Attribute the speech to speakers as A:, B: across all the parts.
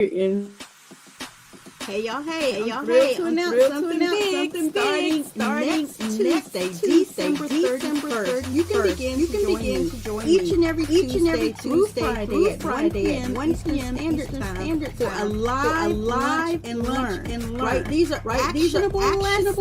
A: in.
B: Hey y'all, I'm
A: thrilled
B: thrilled
A: to announce something big starting next Tuesday, December 31st. You can begin to join me each and every Tuesday through Friday at 1 p.m. Standard Time for a live and learn. Right? These are actionable lessons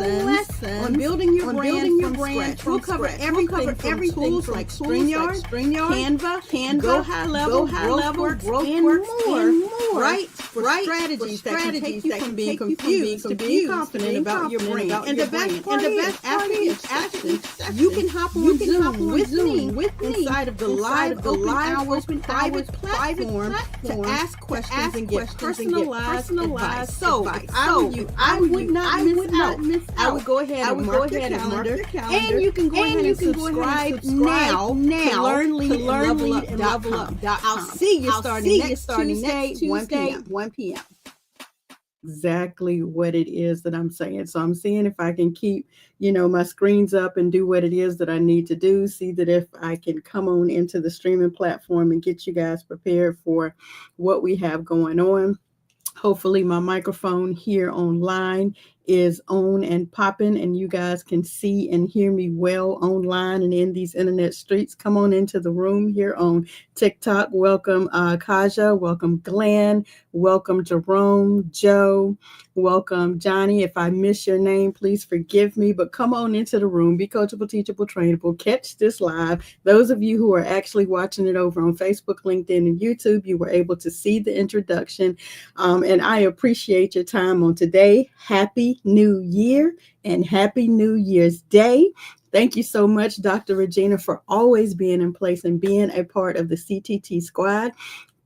A: on building your brand from scratch. We'll cover everything from tools like Streamyard, Canva, GoHighLevel, Roadblocks, and more. Right? For strategies that can take you from being confused to being confident about your brand. And the best part is, after each session, you can hop on Zoom with me inside of the live open hours private platform to ask questions and get personalized advice. So I would not miss out. I would go ahead and mark your calendar, and you can go ahead and subscribe now to learn, lead, and level up. I'll see you starting next Tuesday, 1 p.m. Exactly what it is that I'm saying. So I'm seeing if I can keep, my screens up and do what it is that I need to do. See that if I can come on into the streaming platform and get you guys prepared for what we have going on. Hopefully my microphone here online is on and popping, and you guys can see and hear me well online and in these internet streets. Come on into the room here on TikTok. Welcome Kaja, welcome Glenn, welcome Jerome, Joe, welcome Johnny. If I miss your name, please forgive me, but come on into the room. Be coachable, teachable, trainable. Catch this live. Those of you who are actually watching it over on Facebook, LinkedIn, and YouTube, you were able to see the introduction, and I appreciate your time on today. Happy New Year and Happy New Year's Day. Thank you so much, Dr. Regina, for always being in place and being a part of the CTT squad.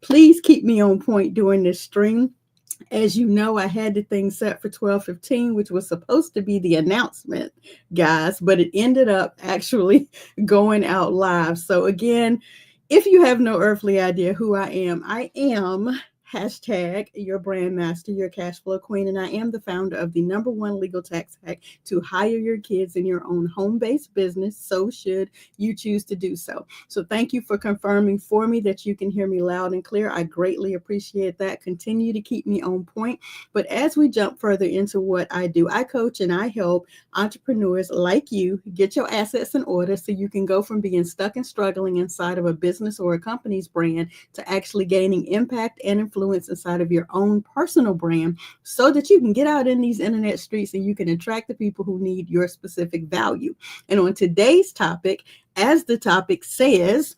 A: Please keep me on point during this stream. As you know, I had the thing set for 12:15, which was supposed to be the announcement, guys, but it ended up actually going out live. So again, if you have no earthly idea who I am hashtag your brand master, your cash flow queen, and I am the founder of the #1 legal tax hack to hire your kids in your own home-based business. So should you choose to do so. So thank you for confirming for me that you can hear me loud and clear. I greatly appreciate that. Continue to keep me on point. But as we jump further into what I do, I coach and I help entrepreneurs like you get your assets in order so you can go from being stuck and struggling inside of a business or a company's brand to actually gaining impact and influence inside of your own personal brand so that you can get out in these internet streets and you can attract the people who need your specific value. And on today's topic, as the topic says,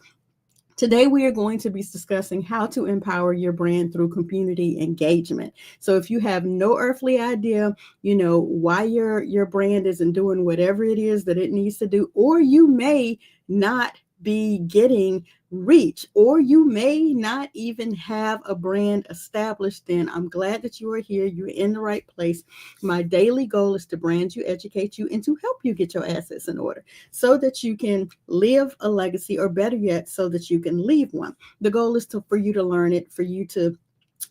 A: today we are going to be discussing how to empower your brand through community engagement. So if you have no earthly idea, why your brand isn't doing whatever it is that it needs to do, or you may not be getting reach, or you may not even have a brand established, then I'm glad that you are here. You're in the right place. My daily goal is to brand you, educate you, and to help you get your assets in order so that you can live a legacy, or better yet, so that you can leave one. The goal is for you to learn it, for you to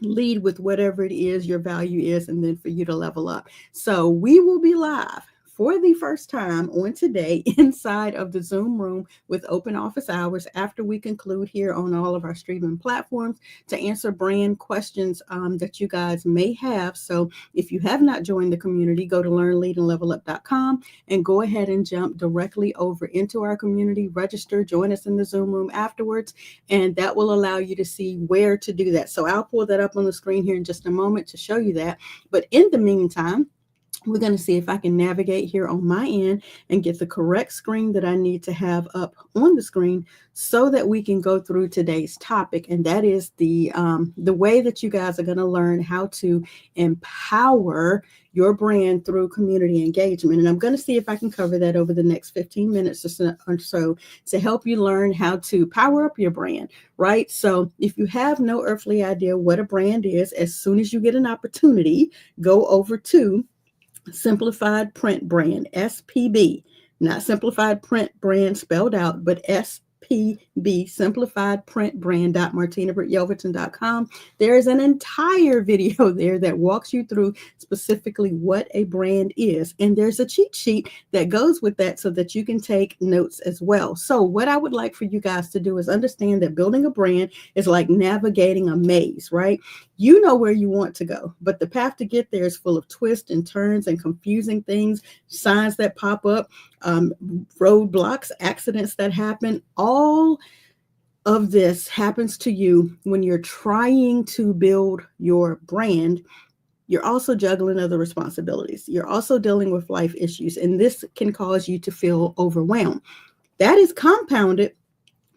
A: lead with whatever it is your value is, and then for you to level up. So we will be live for the first time on today inside of the Zoom room with open office hours after we conclude here on all of our streaming platforms to answer brand questions that you guys may have. So if you have not joined the community, go to learnleadandlevelup.com and go ahead and jump directly over into our community, register, join us in the Zoom room afterwards, and that will allow you to see where to do that. So I'll pull that up on the screen here in just a moment to show you that. But in the meantime, we're going to see if I can navigate here on my end and get the correct screen that I need to have up on the screen so that we can go through today's topic. And that is the way that you guys are going to learn how to empower your brand through community engagement. And I'm going to see if I can cover that over the next 15 minutes or so to help you learn how to power up your brand, right? So if you have no earthly idea what a brand is, as soon as you get an opportunity, go over to Simplified Print Brand, SPB, not Simplified Print Brand spelled out, but SPB, Simplified Print Brand. MartinaBrittYelverton.com. There is an entire video there that walks you through specifically what a brand is. And there's a cheat sheet that goes with that so that you can take notes as well. So what I would like for you guys to do is understand that building a brand is like navigating a maze, right? You know where you want to go, but the path to get there is full of twists and turns and confusing things, signs that pop up, roadblocks, accidents that happen. All of this happens to you when you're trying to build your brand. You're also juggling other responsibilities. You're also dealing with life issues, and this can cause you to feel overwhelmed. That is compounded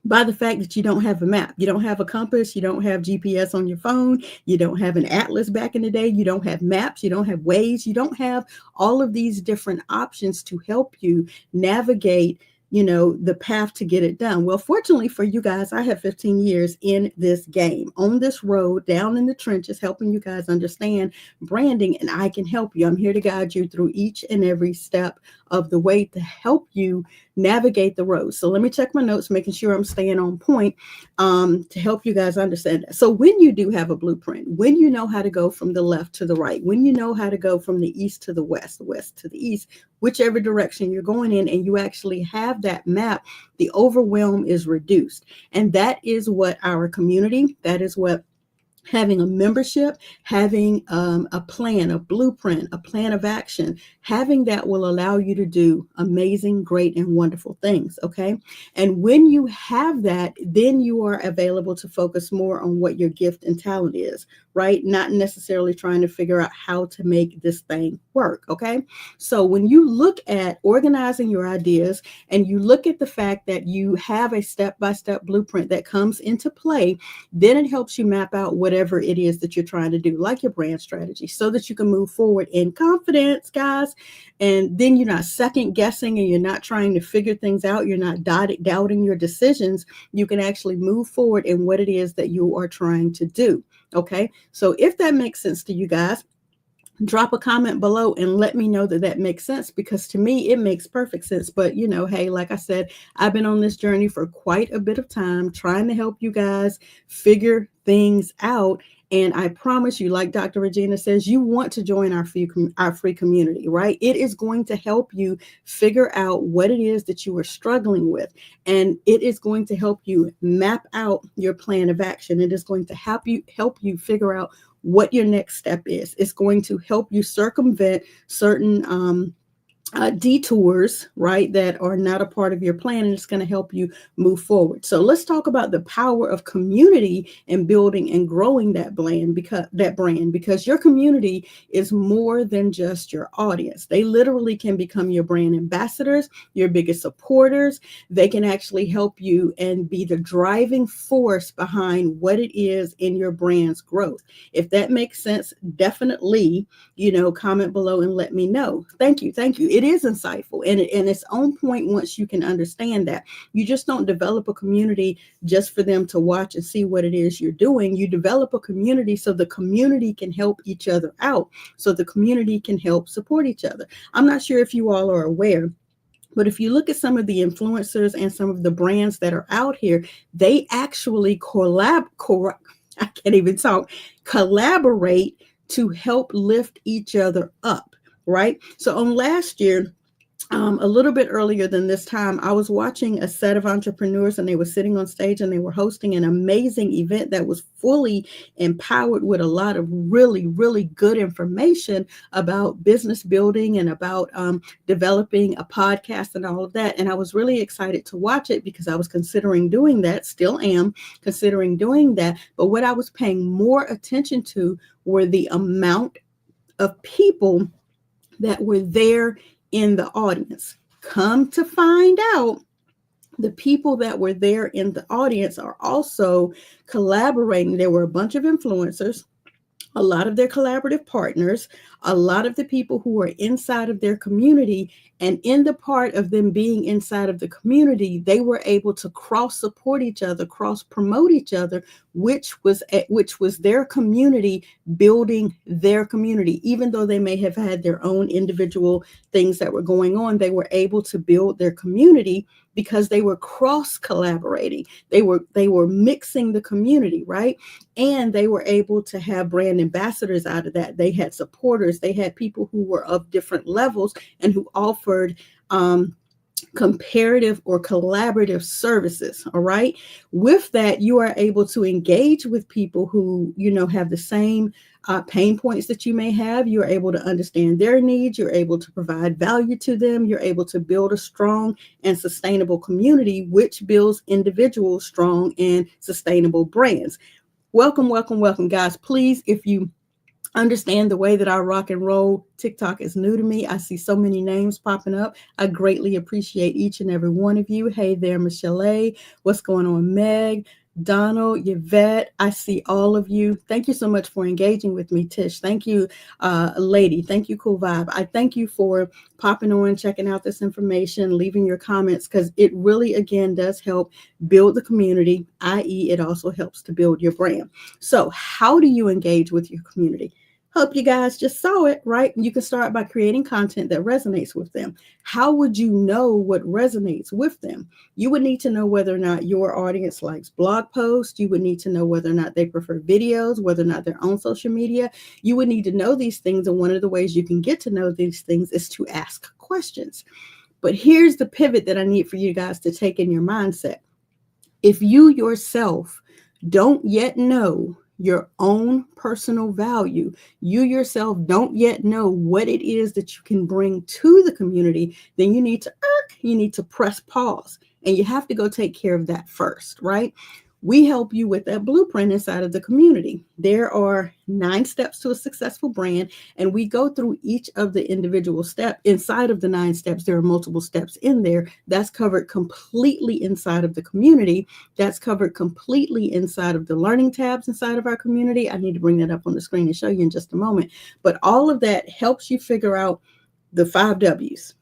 A: by the fact that you don't have a map. You don't have a compass. You don't have GPS on your phone. You don't have an atlas back in the day. You don't have maps. You don't have Waze. You don't have all of these different options to help you navigate, the path to get it done. Well, fortunately for you guys, I have 15 years in this game, on this road, down in the trenches, helping you guys understand branding, and I can help you. I'm here to guide you through each and every step of the way to help you navigate the road. So let me check my notes, making sure I'm staying on point, to help you guys understand that. So when you do have a blueprint, when you know how to go from the left to the right, when you know how to go from the east to the west to the east, whichever direction you're going in, and you actually have that map, the overwhelm is reduced. And that is what our community, that is what having a membership, having a plan, a blueprint, a plan of action, having that will allow you to do amazing, great, and wonderful things, okay? And when you have that, then you are available to focus more on what your gift and talent is, right? Not necessarily trying to figure out how to make this thing work, okay? So when you look at organizing your ideas and you look at the fact that you have a step-by-step blueprint that comes into play, then it helps you map out whatever it is that you're trying to do, like your brand strategy, so that you can move forward in confidence, guys. And then you're not second guessing and you're not trying to figure things out. You're not doubting your decisions. You can actually move forward in what it is that you are trying to do. Okay. So if that makes sense to you guys, drop a comment below and let me know that that makes sense, because to me, it makes perfect sense. But, hey, like I said, I've been on this journey for quite a bit of time trying to help you guys figure things out. And I promise you, like Dr. Regina says, you want to join our free community, right? It is going to help you figure out what it is that you are struggling with. And it is going to help you map out your plan of action. It is going to help you figure out what your next step is. It's going to help you circumvent certain detours, right, that are not a part of your plan, and it's going to help you move forward. So let's talk about the power of community and building and growing that brand, because your community is more than just your audience. They literally can become your brand ambassadors, your biggest supporters. They can actually help you and be the driving force behind what it is in your brand's growth. If that makes sense, definitely, comment below and let me know. Thank you. It is insightful and it's on point once you can understand that. You just don't develop a community just for them to watch and see what it is you're doing. You develop a community so the community can help each other out, so the community can help support each other. I'm not sure if you all are aware, but if you look at some of the influencers and some of the brands that are out here, they actually collaborate to help lift each other up. Right. So on last year, a little bit earlier than this time, I was watching a set of entrepreneurs and they were sitting on stage and they were hosting an amazing event that was fully empowered with a lot of really, really good information about business building and about developing a podcast and all of that. And I was really excited to watch it because I was considering doing that, still am considering doing that. But what I was paying more attention to were the amount of people that were there in the audience. Come to find out, the people that were there in the audience are also collaborating. There were a bunch of influencers, a lot of their collaborative partners, a lot of the people who are inside of their community, and in the part of them being inside of the community, they were able to cross support each other, cross promote each other, which was their community building their community. Even though they may have had their own individual things that were going on, they were able to build their community because they were cross collaborating. They were mixing the community, right? And they were able to have brand ambassadors out of that. They had supporters. They had people who were of different levels and who offered comparative or collaborative services. All right. With that, you are able to engage with people who, have the same pain points that you may have. You're able to understand their needs. You're able to provide value to them. You're able to build a strong and sustainable community, which builds individual strong and sustainable brands. Welcome, welcome, welcome, guys. Please, if you understand the way that I rock and roll, TikTok is new to me. I see so many names popping up. I greatly appreciate each and every one of you. Hey there, Michelle A. What's going on, Meg? Donald, Yvette, I see all of you. Thank you so much for engaging with me, Tish. Thank you, Lady. Thank you, Cool Vibe. I thank you for popping on, checking out this information, leaving your comments, because it really, again, does help build the community, i.e. it also helps to build your brand. So how do you engage with your community? Hope you guys just saw it, right? You can start by creating content that resonates with them. How would you know what resonates with them? You would need to know whether or not your audience likes blog posts. You would need to know whether or not they prefer videos, whether or not they're on social media. You would need to know these things. And one of the ways you can get to know these things is to ask questions. But here's the pivot that I need for you guys to take in your mindset. If you yourself don't yet know your own personal value, you yourself don't yet know what it is that you can bring to the community, then you need to press pause, and you have to go take care of that first, right? We help you with that blueprint inside of the community. There are 9 steps to a successful brand, and we go through each of the individual steps. Inside of the 9 steps, there are multiple steps in there. That's covered completely inside of the community. That's covered completely inside of the learning tabs inside of our community. I need to bring that up on the screen and show you in just a moment. But all of that helps you figure out the 5 W's.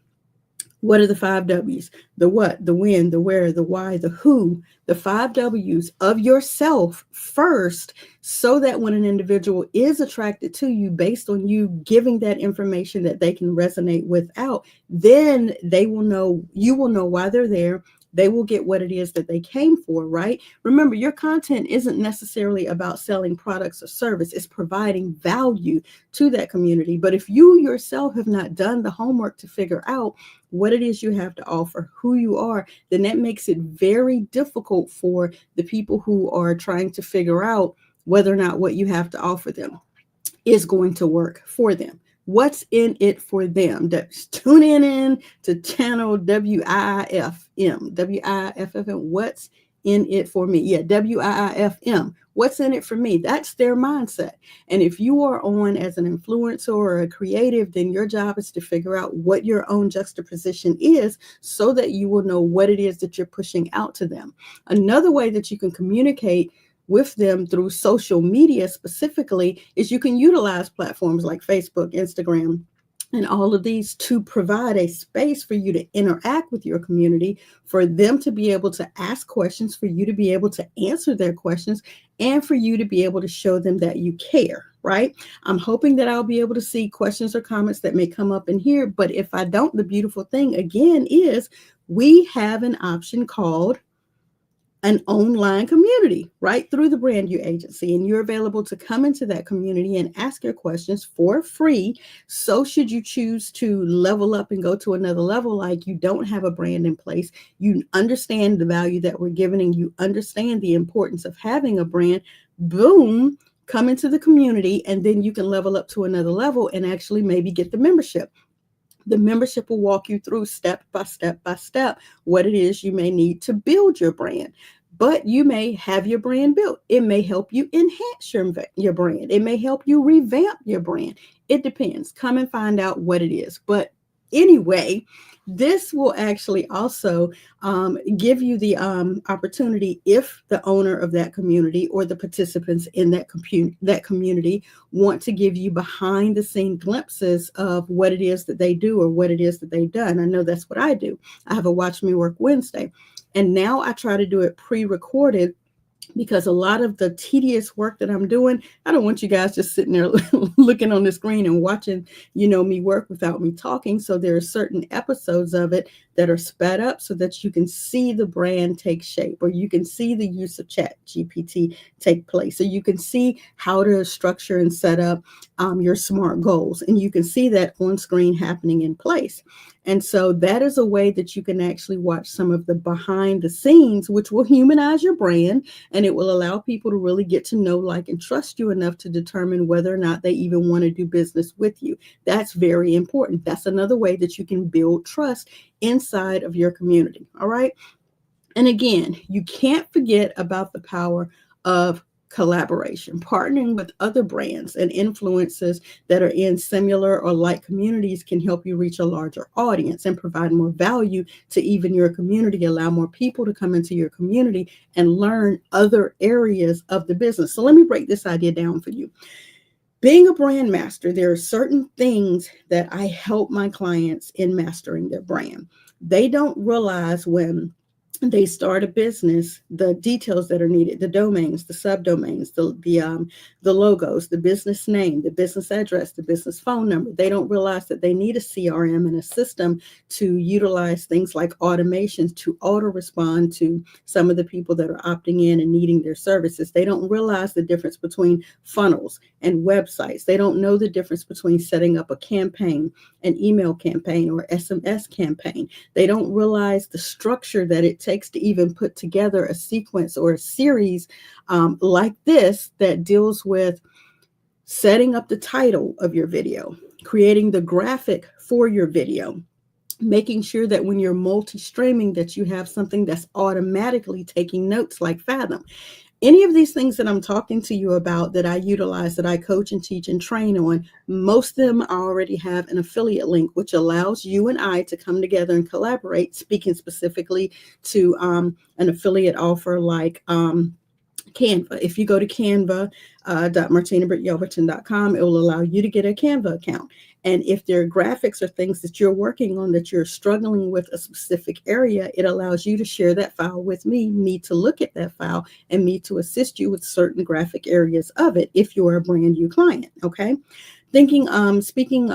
A: What are the 5 W's? The what, the when, the where, the why, the who, the 5 W's of yourself first, so that when an individual is attracted to you based on you giving that information that they can resonate without, then they will know, you will know why they're there. They will get what it is that they came for, right? Remember, your content isn't necessarily about selling products or service. It's providing value to that community. But if you yourself have not done the homework to figure out what it is you have to offer, who you are, then that makes it very difficult for the people who are trying to figure out whether or not what you have to offer them is going to work for them. What's in it for them? Tune in to channel WIIFM. WIIFM. What's in it for me? Yeah, WIIFM. What's in it for me? That's their mindset. And if you are on as an influencer or a creative, then your job is to figure out what your own juxtaposition is so that you will know what it is that you're pushing out to them. Another way that you can communicate with them through social media specifically is you can utilize platforms like Facebook, Instagram, and all of these to provide a space for you to interact with your community, for them to be able to ask questions, for you to be able to answer their questions, and for you to be able to show them that you care, right? I'm hoping that I'll be able to see questions or comments that may come up in here, but if I don't, the beautiful thing again is we have an option called an online community right through the BrandYOU agency, and you're available to come into that community and ask your questions for free. So should you choose to level up and go to another level, like you don't have a brand in place, you understand the value that we're giving, and you understand the importance of having a brand, boom, come into the community, and then you can level up to another level and actually maybe get the membership. The membership will walk you through step by step by step what it is you may need to build your brand. But you may have your brand built. It may help you enhance your brand. It may help you revamp your brand. It depends. Come and find out what it is. But anyway, this will actually also give you the opportunity, if the owner of that community or the participants in that community want to give you behind the scene glimpses of what it is that they do or what it is that they've done. I know that's what I do. I have a Watch Me Work Wednesday, and now I try to do it pre-recorded, because a lot of the tedious work that I'm doing, I don't want you guys just sitting there looking on the screen and watching, me work without me talking. So there are certain episodes of it that are sped up so that you can see the brand take shape, or you can see the use of Chat GPT take place. So you can see how to structure and set up your SMART goals. And you can see that on screen happening in place. And so that is a way that you can actually watch some of the behind the scenes, which will humanize your brand, and it will allow people to really get to know, like, and trust you enough to determine whether or not they even want to do business with you. That's very important. That's another way that you can build trust inside of your community. All right. And again, you can't forget about the power of collaboration. Partnering with other brands and influencers that are in similar or like communities can help you reach a larger audience and provide more value to even your community, allow more people to come into your community and learn other areas of the business. So let me break this idea down for you. Being a brand master, there are certain things that I help my clients in mastering their brand. They don't realize when they start a business, the details that are needed, the domains, the subdomains, the logos, the business name, the business address, the business phone number. They don't realize that they need a CRM and a system to utilize things like automations to auto respond to some of the people that are opting in and needing their services. They don't realize the difference between funnels and websites. They don't know the difference between setting up a campaign, an email campaign, or SMS campaign. They don't realize the structure that it takes to even put together a sequence or a series like this that deals with setting up the title of your video, creating the graphic for your video, making sure that when you're multi-streaming that you have something that's automatically taking notes like Fathom. Any of these things that I'm talking to you about that I utilize, that I coach and teach and train on, most of them already have an affiliate link, which allows you and I to come together and collaborate, speaking specifically to an affiliate offer like Canva. If you go to canva.martinabrityelverton.com, it will allow you to get a Canva account. And if there are graphics or things that you're working on that you're struggling with a specific area, it allows you to share that file with me to look at that file, and me to assist you with certain graphic areas of it if you're a BrandYOU client. Okay. Speaking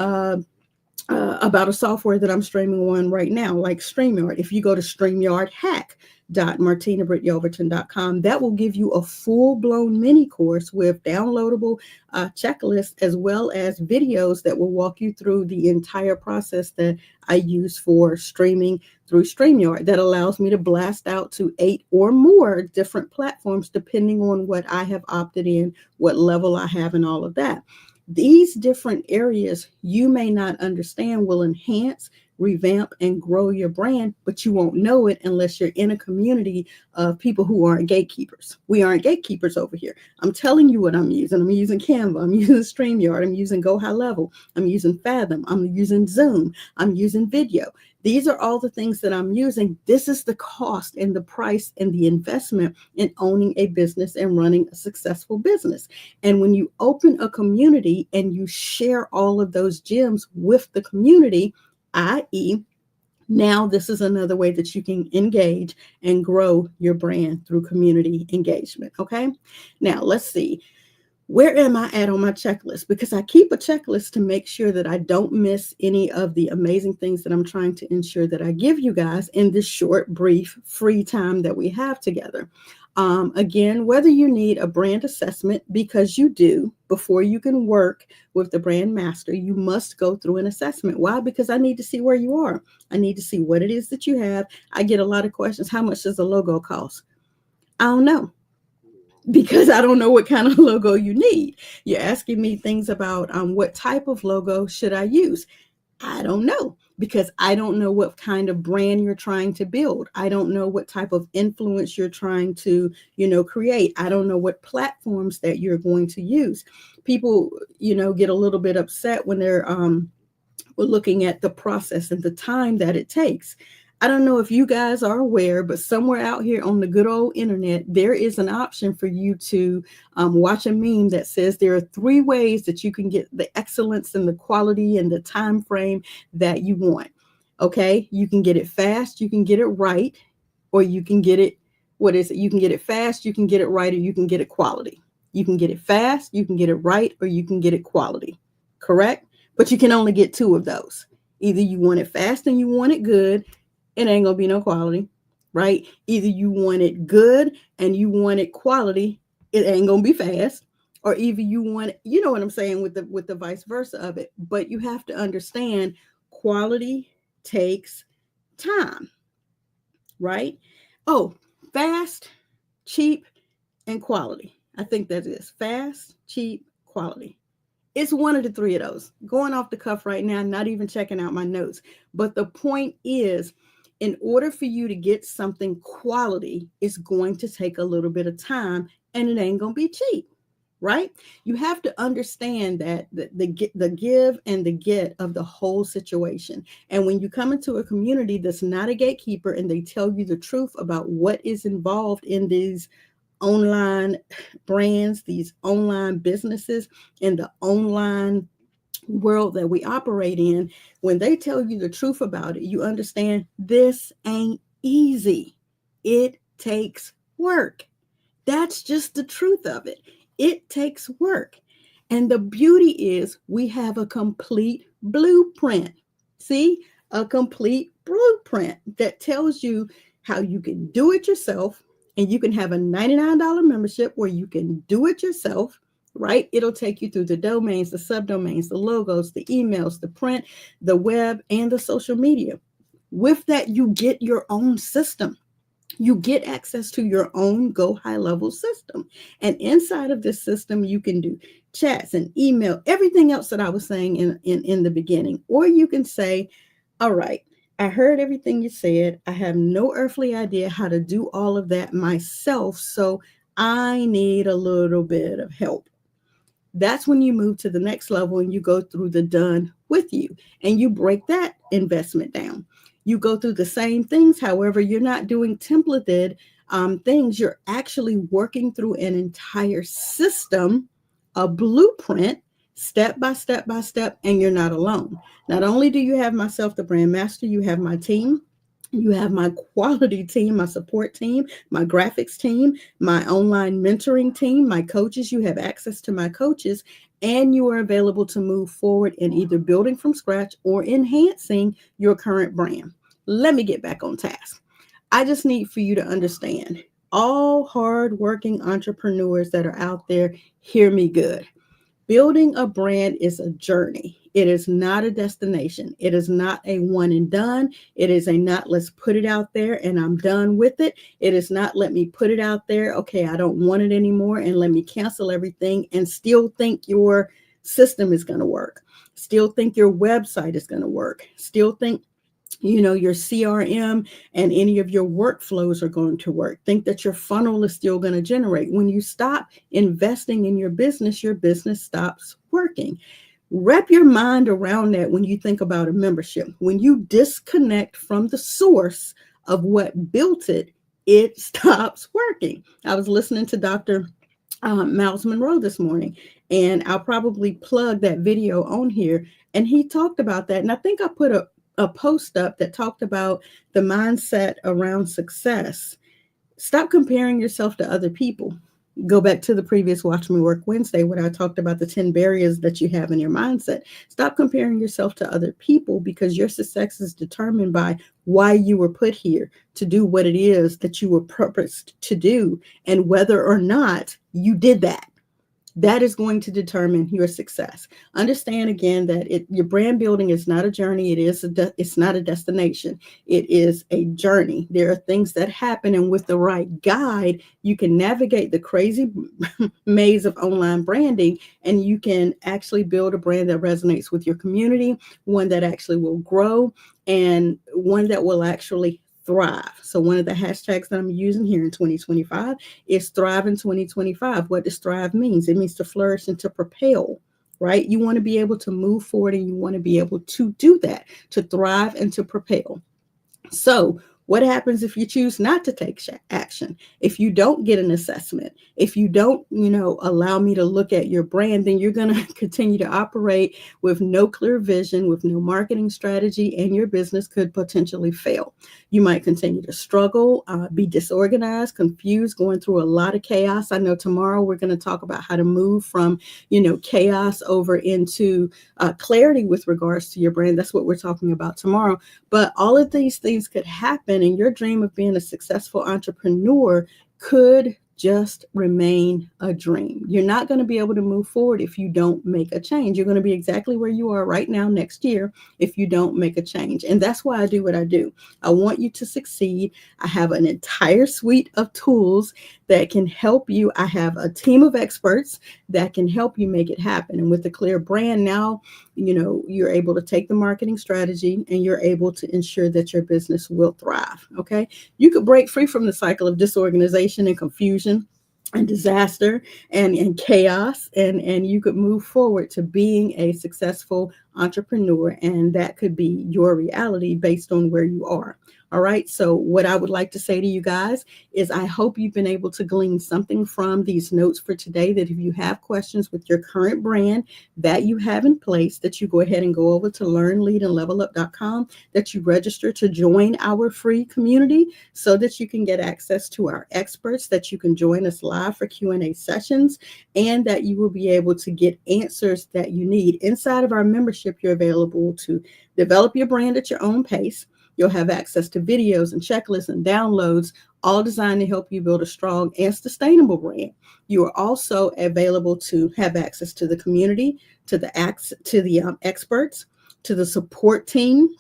A: about a software that I'm streaming on right now, like Streamyard. If you go to StreamYardHack.martinabrityelverton.com, that will give you a full-blown mini course with downloadable checklists, as well as videos that will walk you through the entire process that I use for streaming through Streamyard. That allows me to blast out to 8 or more different platforms, depending on what I have opted in, what level I have, and all of that. These different areas you may not understand will enhance, revamp, and grow your brand, but you won't know it unless you're in a community of people who aren't gatekeepers. We aren't gatekeepers over here. I'm telling you what I'm using. I'm using Canva. I'm using Streamyard. I'm using GoHighLevel. I'm using Fathom. I'm using Zoom. I'm using video. These are all the things that I'm using. This is the cost and the price and the investment in owning a business and running a successful business. And when you open a community and you share all of those gems with the community, i.e., now this is another way that you can engage and grow your brand through community engagement. Okay. Now let's see. Where am I at on my checklist? Because I keep a checklist to make sure that I don't miss any of the amazing things that I'm trying to ensure that I give you guys in this short, brief, free time that we have together. Again, whether you need a brand assessment, because you do, before you can work with the brand master, you must go through an assessment. Why? Because I need to see where you are. I need to see what it is that you have. I get a lot of questions. How much does a logo cost? I don't know, because I don't know what kind of logo you need. You're asking me things about what type of logo should I use? I don't know, because I don't know what kind of brand you're trying to build. I don't know what type of influence you're trying to, create. I don't know what platforms that you're going to use. People, get a little bit upset when they're looking at the process and the time that it takes. I don't know if you guys are aware, but somewhere out here on the good old internet, there is an option for you to watch a meme that says there are 3 ways that you can get the excellence and the quality and the time frame that you want. Okay, you can get it fast, you can get it right, or you can get it, you can get it fast, you can get it right, or you can get it quality. You can get it fast, you can get it right, or you can get it quality. Correct? But you can only get 2 of those. Either you want it fast and you want it good, it ain't gonna be no quality, right? Either you want it good and you want it quality, it ain't gonna be fast. or even you want, you know what I'm saying, with the vice versa of it. But you have to understand quality takes time, right? Oh, fast, cheap, and quality. I think that is fast, cheap, quality. It's one of the three of those. Going off the cuff right now, not even checking out my notes. But the point is, in order for you to get something quality, it's going to take a little bit of time, and it ain't going to be cheap, right? You have to understand that the give and the get of the whole situation. And when you come into a community that's not a gatekeeper and they tell you the truth about what is involved in these online brands, these online businesses, in the online world that we operate in, when they tell you the truth about it, you understand this ain't easy. It takes work. That's just the truth of it. It takes work. And the beauty is we have a complete blueprint. See, a complete blueprint that tells you how you can do it yourself. And you can have a $99 membership where you can do it yourself, right? It'll take you through the domains, the subdomains, the logos, the emails, the print, the web, and the social media. With that, you get your own system. You get access to your own GoHighLevel system. And inside of this system, you can do chats and email, everything else that I was saying in the beginning. Or you can say, all right, I heard everything you said. I have no earthly idea how to do all of that myself. So I need a little bit of help. That's when you move to the next level and you go through the done with you and you break that investment down. You go through the same things. However, you're not doing templated things. You're actually working through an entire system, a blueprint, step by step by step, and you're not alone. Not only do you have myself, the brand master, you have my team. You have my quality team, my support team, my graphics team, my online mentoring team, my coaches. You have access to my coaches, and you are available to move forward in either building from scratch or enhancing your current brand. Let me get back on task. I just need for you to understand, all hardworking entrepreneurs that are out there, hear me good. Building a brand is a journey. It is not a destination. It is not a one and done. It is a not let's put it out there and I'm done with it. It is not let me put it out there. Okay, I don't want it anymore and let me cancel everything and still think your system is going to work. Still think your website is going to work. Still think your CRM and any of your workflows are going to work. Think that your funnel is still going to generate. When you stop investing in your business stops working. Wrap your mind around that when you think about a membership. When you disconnect from the source of what built it, it stops working. I was listening to Dr. Miles Monroe this morning, and I'll probably plug that video on here. And he talked about that. And I think I put a post up that talked about the mindset around success. Stop comparing yourself to other people. Go back to the previous Watch Me Work Wednesday when I talked about the 10 barriers that you have in your mindset. Stop comparing yourself to other people, because your success is determined by why you were put here to do what it is that you were purposed to do, and whether or not you did that. That is going to determine your success. Understand again that your brand building is not a journey. It's not a destination. It is a journey. There are things that happen, and with the right guide, you can navigate the crazy maze of online branding, and you can actually build a brand that resonates with your community, one that actually will grow, and one that will actually thrive. So one of the hashtags that I'm using here in 2025 is Thrive in 2025. What does thrive means? It means to flourish and to propel, right? You want to be able to move forward, and you want to be able to do that, to thrive and to propel. So what happens if you choose not to take action? If you don't get an assessment, if you don't, allow me to look at your brand, then you're going to continue to operate with no clear vision, with no marketing strategy, and your business could potentially fail. You might continue to struggle, be disorganized, confused, going through a lot of chaos. I know tomorrow we're going to talk about how to move from, chaos over into clarity with regards to your brand. That's what we're talking about tomorrow. But all of these things could happen, and your dream of being a successful entrepreneur could just remain a dream. You're not going to be able to move forward if you don't make a change. You're going to be exactly where you are right now next year if you don't make a change. And that's why I do what I do. I want you to succeed. I have an entire suite of tools that can help you. I have a team of experts that can help you make it happen. And with a clear brand now, you're able to take the marketing strategy and you're able to ensure that your business will thrive. Okay. You could break free from the cycle of disorganization and confusion and disaster and chaos, and you could move forward to being a successful entrepreneur, and that could be your reality based on where you are. All right. So what I would like to say to you guys is I hope you've been able to glean something from these notes for today, that if you have questions with your current brand that you have in place, that you go ahead and go over to learnleadandlevelup.com, that you register to join our free community so that you can get access to our experts, that you can join us live for Q&A sessions, and that you will be able to get answers that you need. Inside of our membership, you're available to develop your brand at your own pace. You'll have access to videos and checklists and downloads, all designed to help you build a strong and sustainable brand. You are also available to have access to the community, to the experts, to the support team,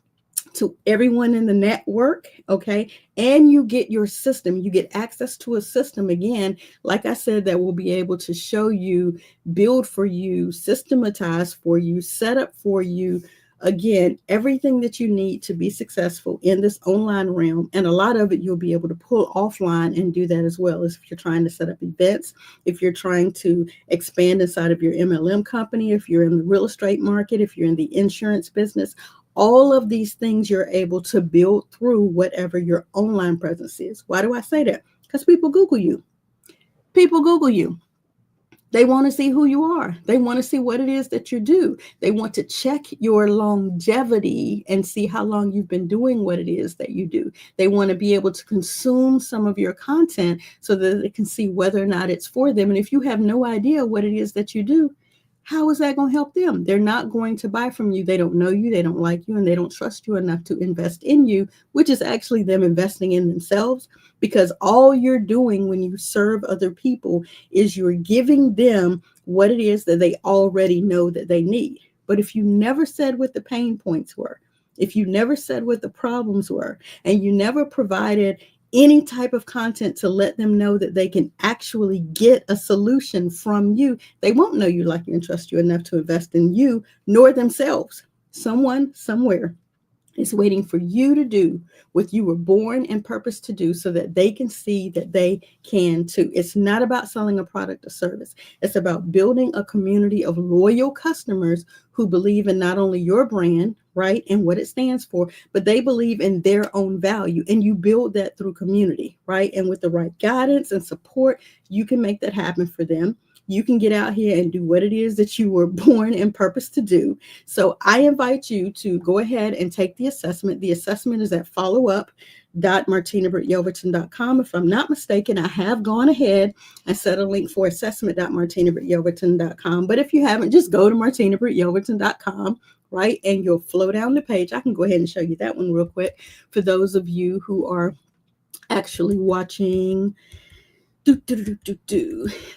A: to everyone in the network, okay? And you get your system. You get access to a system, again, like I said, that will be able to show you, build for you, systematize for you, set up for you, again, everything that you need to be successful in this online realm. And a lot of it you'll be able to pull offline and do that as well, as if you're trying to set up events, if you're trying to expand inside of your MLM company, if you're in the real estate market, if you're in the insurance business. All of these things you're able to build through whatever your online presence is. Why do I say that? Because people Google you. People Google you. They want to see who you are. They want to see what it is that you do. They want to check your longevity and see how long you've been doing what it is that you do. They want to be able to consume some of your content so that they can see whether or not it's for them. And if you have no idea what it is that you do, how is that going to help them? They're not going to buy from you. They don't know you, they don't like you, and they don't trust you enough to invest in you, which is actually them investing in themselves, because all you're doing when you serve other people is you're giving them what it is that they already know that they need. But if you never said what the pain points were, if you never said what the problems were, and you never provided any type of content to let them know that they can actually get a solution from you, they won't know you, like you, and trust you enough to invest in you, nor themselves. Someone somewhere is waiting for you to do what you were born and purposed to do so that they can see that they can too. It's not about selling a product or service. It's about building a community of loyal customers who believe in not only your brand, right, and what it stands for, but they believe in their own value. And you build that through community, right? And with the right guidance and support, you can make that happen for them. You can get out here and do what it is that you were born and purposed to do. So I invite you to go ahead and take the assessment. The assessment is at followup.martinabrityelverton.com. If I'm not mistaken, I have gone ahead and set a link for assessment.martinabrityelverton.com. But if you haven't, just go to martinabrityelverton.com, right? And you'll flow down the page. I can go ahead and show you that one real quick for those of you who are actually watching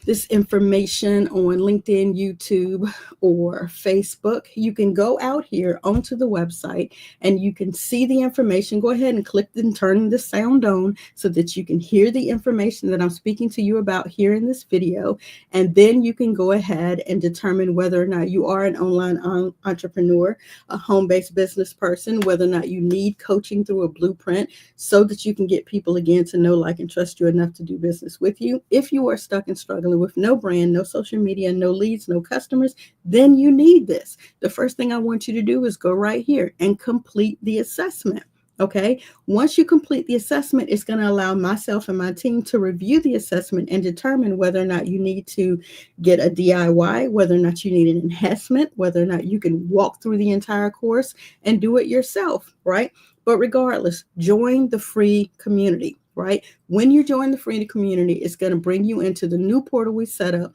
A: this information on LinkedIn, YouTube, or Facebook. You can go out here onto the website and you can see the information. Go ahead and click and turn the sound on so that you can hear the information that I'm speaking to you about here in this video. And then you can go ahead and determine whether or not you are an online entrepreneur, a home-based business person, whether or not you need coaching through a blueprint so that you can get people again to know, like, and trust you enough to do business with you. If you are stuck and struggling with no brand, no social media, no leads, no customers, then you need this. The first thing I want you to do is go right here and complete the assessment. Okay. Once you complete the assessment, it's going to allow myself and my team to review the assessment and determine whether or not you need to get a DIY, whether or not you need an enhancement, whether or not you can walk through the entire course and do it yourself. Right. But regardless, join the free community. Right. When you join the free community, it's going to bring you into the new portal we set up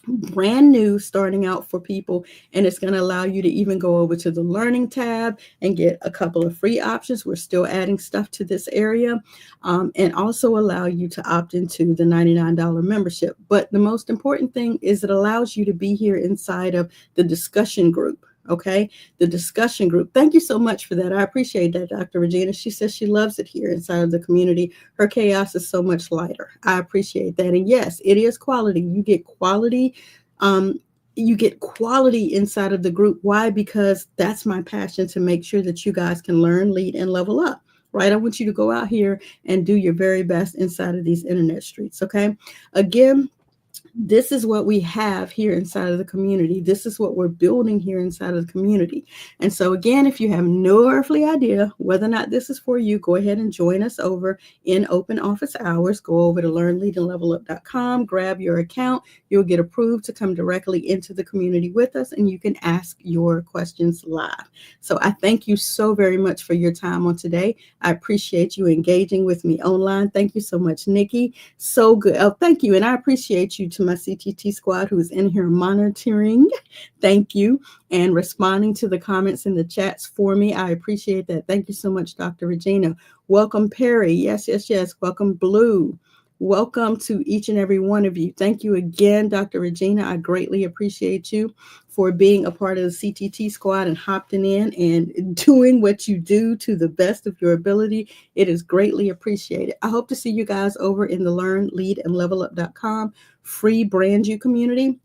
A: brand new, starting out for people, and it's going to allow you to even go over to the learning tab and get a couple of free options. We're still adding stuff to this area, and also allow you to opt into the $99 membership. But the most important thing is it allows you to be here inside of the discussion group. Okay, the discussion group. Thank you so much for that. I appreciate that, Dr. Regina. She says she loves it here inside of the community. Her chaos is so much lighter. I appreciate that. And yes, it is quality. You get quality. You get quality inside of the group. Why? Because that's my passion, to make sure that you guys can learn, lead, and level up. Right? I want you to go out here and do your very best inside of these internet streets. Okay. Again, this is what we have here inside of the community. This is what we're building here inside of the community. And so again, if you have no earthly idea whether or not this is for you, go ahead and join us over in open office hours. Go over to learnleadandlevelup.com, grab your account. You'll get approved to come directly into the community with us, and you can ask your questions live. So I thank you so very much for your time on today. I appreciate you engaging with me online. Thank you so much, Nikki. So good. Oh, thank you. And I appreciate you to my CTT squad who's in here monitoring. Thank you. And responding to the comments in the chats for me. I appreciate that. Thank you so much, Dr. Regina. Welcome, Perry. Yes, yes, yes. Welcome, Blue. Welcome to each and every one of you. Thank you again, Dr. Regina. I greatly appreciate you for being a part of the CTT squad and hopping in and doing what you do to the best of your ability. It is greatly appreciated. I hope to see you guys over in the learnleadandlevelup.com free BrandYOU community.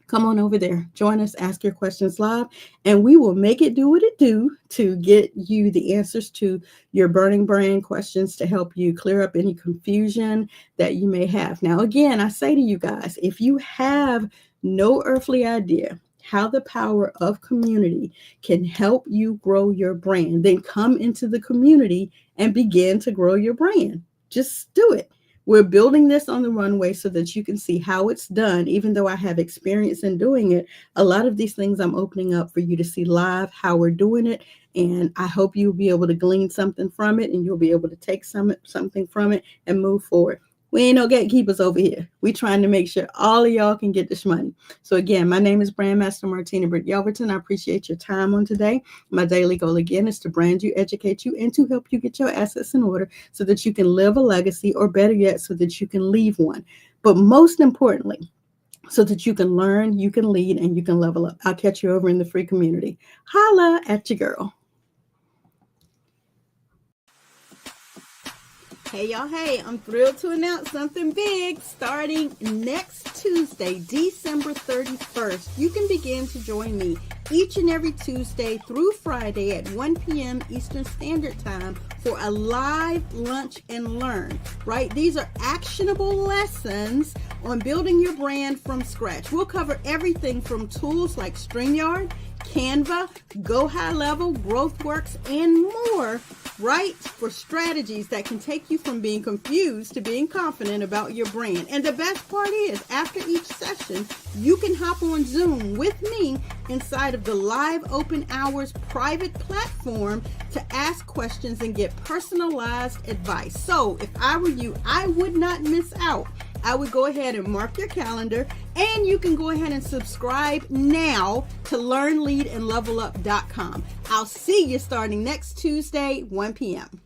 A: Come on over there, join us, ask your questions live, and we will make it do what it do to get you the answers to your burning brand questions to help you clear up any confusion that you may have. Now, again, I say to you guys, if you have no earthly idea how the power of community can help you grow your brand, then come into the community and begin to grow your brand. Just do it. We're building this on the runway so that you can see how it's done. Even though I have experience in doing it, a lot of these things I'm opening up for you to see live how we're doing it. And I hope you'll be able to glean something from it, and you'll be able to take something from it and move forward. We ain't no gatekeepers over here. We trying to make sure all of y'all can get this money. So again, my name is Brandmaster Martina Britt Yelverton. I appreciate your time on today. My daily goal again is to brand you, educate you, and to help you get your assets in order so that you can live a legacy, or better yet, so that you can leave one. But most importantly, so that you can learn, you can lead, and you can level up. I'll catch you over in the free community. Holla at your girl.
B: Hey y'all, hey, I'm thrilled to announce something big. Starting next Tuesday, December 31st, you can begin to join me each and every Tuesday through Friday at 1 p.m. Eastern Standard Time for a live lunch and learn, right? These are actionable lessons on building your brand from scratch. We'll cover everything from tools like Streamyard, Canva, GoHighLevel, GrowthWorks, and more, right? For strategies that can take you from being confused to being confident about your brand. And the best part is, after each session, you can hop on Zoom with me inside of the Live Open Hours private platform to ask questions and get personalized advice. So if I were you, I would not miss out. I would go ahead and mark your calendar, and you can go ahead and subscribe now to learnleadandlevelup.com. I'll see you starting next Tuesday, 1 p.m.